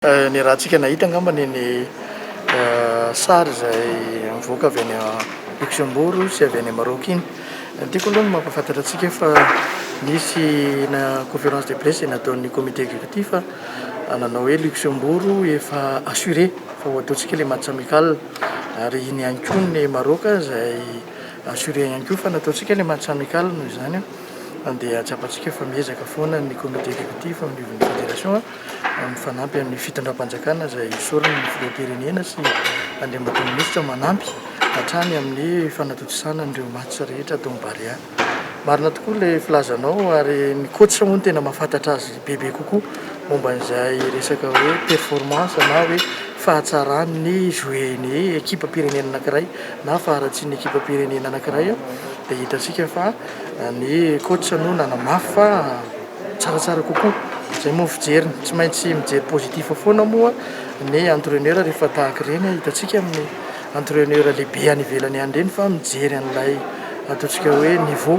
Ny raha antsika nahita angambany ny sary izay mivoaka avy any Luxembourg sy avy any Maroc iny. Tiako aloha ny mampahafantatra antsika fa nisy conférence de presse nataon'ny comité exécutif nanao hoe Luxembourg efa assuré fa ho ataontsika le match amical, ary ny ihany koa ny Maroc izay assuré ihany koa fa nataontsika le match amical noho izany andeha atsapantsika fa miezaka foana ny comité exécutif amin'ny fédération mifanampy amin'ny fitondram-panjakana izay isorana ny filoham-pirenena sy andriambaton'ny minisitra manampy hatrany amin'ny fanatotosana an'ireo match rehetra atao Barea. Marina tokoa le filazanao, ary ny coach moa tena mahafantatra azy bebe kokoa momba an'izay resaka hoe performance na hoe fahatsaran'ny jouer-ny équipe pirenena anankiray na faharatsian'ny équipe pirenena anankiray dia hitantsika fa ny coach no nanamafy fa tsaratsara kokoa. Zay moa fijeriny, tsy maintsy mijery positif foana moa ny entraîneur rehefa tahaka ireny. Hitantsika amin'ny entraîneur lehibe any ivelany any ireny fa mijery an'ilay ataontsika hoe niveau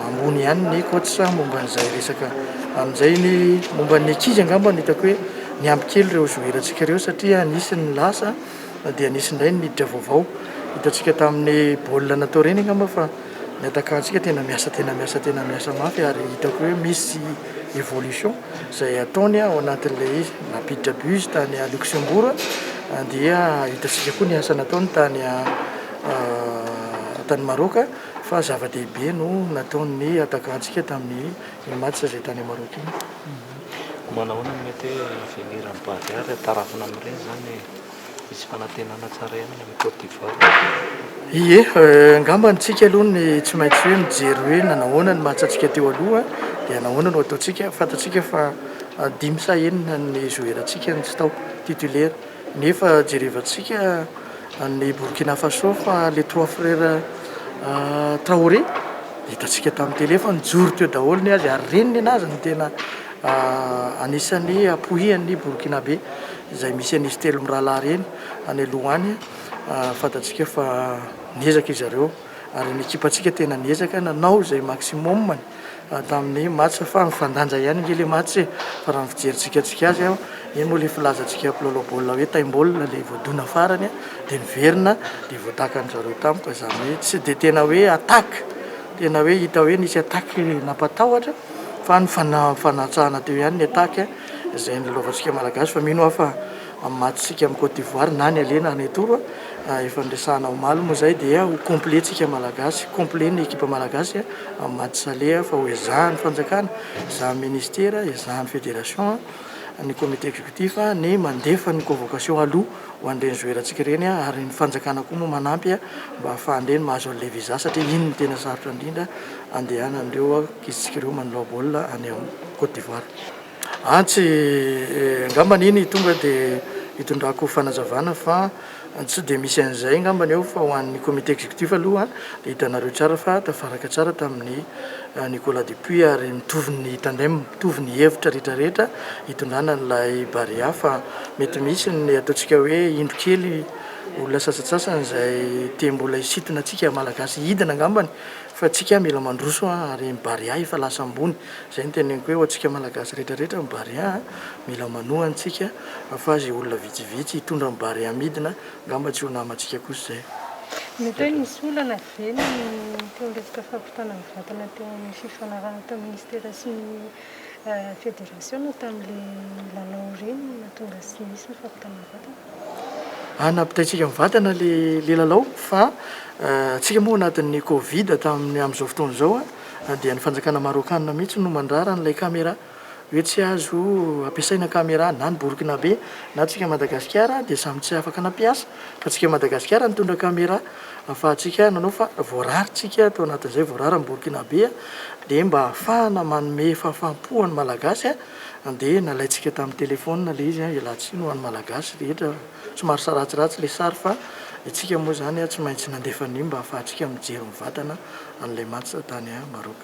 ambony ihany ny coach momba an'izay resaka amin'izay ny momba ny ankizy angamba ny hitako hoe ny ampy kely ireo joueur-ntsika ireo, satria nisy ny lasa dia nisy indray niditra vaovao. Hitantsika tamin'ny baolina natao ireny angamba fa ny attaquant-ntsika tena miasa mafy, ary hitako hoe misy évolution izay ataony ao anatin'ilay napiditra bus tany Luxembourg, dia hitantsika koa ny asa nataony tany Maroc fa zava-dehibe no nataon'ny attaquant-ntsika tamin'ny match izay tany Maroc iny. Manahoana mety avenir amin'ny Barea ary tarafina amin'ireny zany misy fanantenana tsara ihany amin'ny Côte d'Ivoire? Ie, angamba antsika aloha ny tsy maintsy hoe mijery hoe nanahoana ny match antsika teo aloha dia nahoana no ataontsika. Fantatsika fa 5 sa enina ny joueur-ntsika ny tsy tao titulaire, nefa jerevantsika ny Burkina Faso fa les 3 frères Traoré hitantsika tamin'ny télé fa nijoro teo daholo ny azy, ary reniny anazy ny tena anisan'ny apoian'ny Burkinabe izay misy anisy telo mirahalahy reny any aloha any. Fantatsika fa niezaka izy ireo, ary ny ekipantsika tena niezaka nanao izay maximum tamin'ny match fa mifandanja ihany nge le match fa raha fijeritsika azy iny moa le filazantsika mpilalao baolina hoe taim-baolina le voadona farany dia niverina dia voatakan'izareo tampoka, izany hoe tsy dia tena hoe attaque, tena hoe hita hoe nisy attaque nampatahotra fa ny fanatsahana teo ihany ny attaque izay nilalaovantsika malagasy. Fa mino aho fa amin'ny matchsika amin'ny Côte d'Ivoire na ny alena ny toro efa nidresahana omaly moa zay dia ho complet-tsika malagasy, complet ny équipe malagasy amin'ny match aller fa ho ezahan'ny fanjakana, ezahan'ny ministère, ezahan'ny fédération, ny comité exécutif ny mandefa ny convocation aloha ho an'ireny joueur-ntsika ireny, ary ny fanjakana koa moa manampy mba ahafahan'ireny mahazo an'ilay visa, satria iny no tena sarotra indrindra andehanan'ireo ankizintsika ireo manao baolina any amin'ny Côte d'Ivoire. Tsy angambany iny tonga dia hitondrako fanazavana fa tsy dia misy an'izay angambany eo, fa ho an'ny comité exécutif aloha dia hitanareo tsara fa tafaraka tsara tamin'ny Nicolas Dupuis, ary mitovy ny tandem, mitovy ny hevitra rehetrarehetra hitondrana n'ilay Barea. Fa mety misy ny ataontsika hoe indro kely olona sasatsasany izay te mbola hisintona antsika malagasy hidina angambany, fa tsika mila mandroso ary Barea efa lasa ambony. Izay ny teneniko hoe ho antsika malagasy rehetrarehetra ny Barea mila manoha antsika fa zay olona vitsivitsy hitondra ny Barea midina angamba tsy ho namantsika kosa izay. Mety hoe nisy olana ve ny teo resaka fampitana ny vatana teo amin'ny fifanarahana tao ministère sy ny fédération tamin'ilay lalao ireny nahatonga sy nisy ny fampitana ny vatana? Nampitaitsika mivantana le lalao, fa tsika moa anatin'ny Covid amin'izao fotoana izao dia ny fanjakana marokana mihitsy no mandrara n'ilay caméra hoe tsy azo ampiasaina caméra na ny Burkinabe na tsika Madagasikara dia samy tsy afaka nampiasa, fa tsika Madagasikara nitondra caméra ahafahantsika nanao fa voararitsika tao anatin'izay voarara ny Burkinabe dia mba ahafahana manome fahafaham-po any malagasy dia nalaitsika tamin'ny telefona le izy ialatsiny ho an'ny malagasy rehetra. Somary saratsiratsy le sary fa itsika moa zany tsy maintsy nandefa an'iny mba ahafahantsika mijery mivantana an'ilay match tany Maroc.